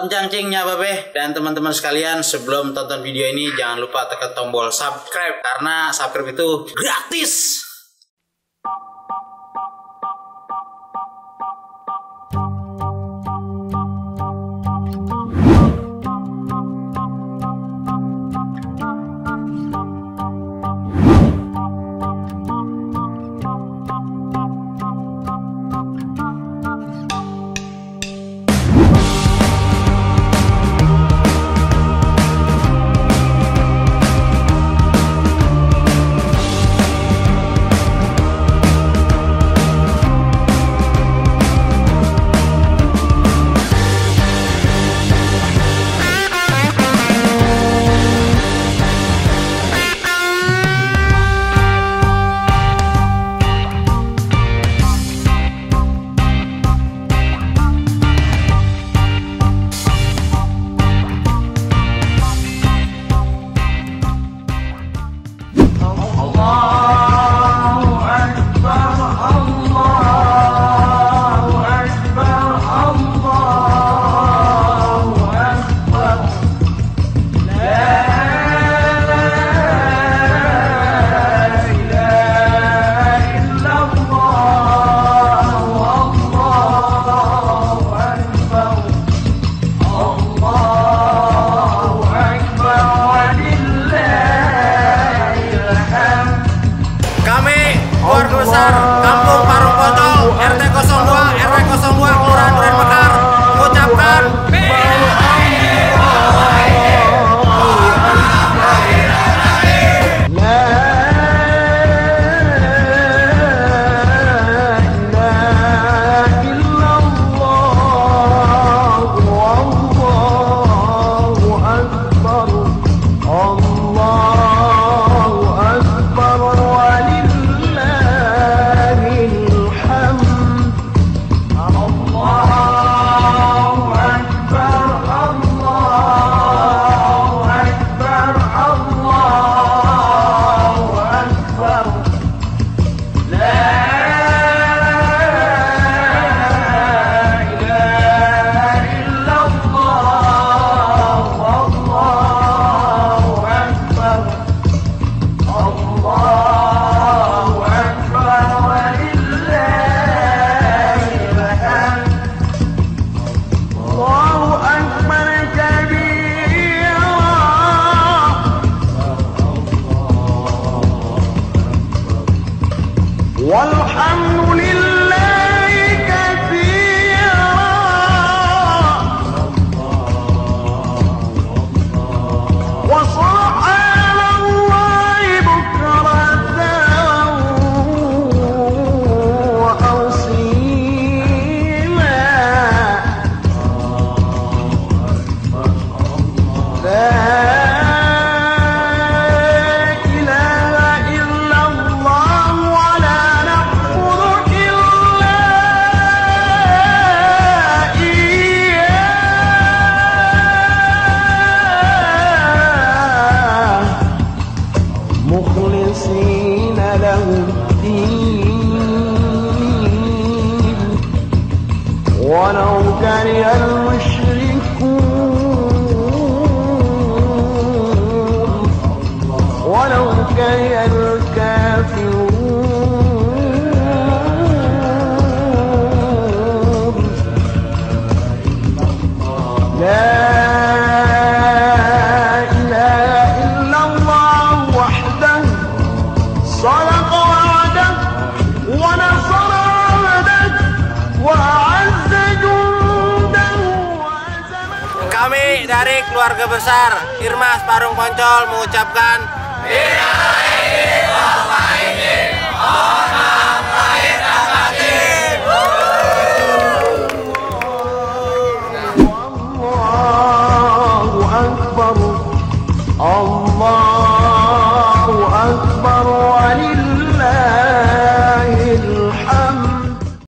Cangcingnya babe dan teman-teman sekalian, sebelum tonton video ini jangan lupa tekan tombol subscribe karena subscribe itu gratis. Keluarga besar Kampung Parung Poncol RT 02 Kelurahan Duren Mekar mengucapkan walhamdulillahi katsira wa subhanallahi bukratan wa asila. ولو كره المشركون ولو كره الكافرون لا إله إلا الله وحده صدق وعده ونصر عبده وأعز جنده. Kami dari keluarga besar Irmas Parung Poncol mengucapkan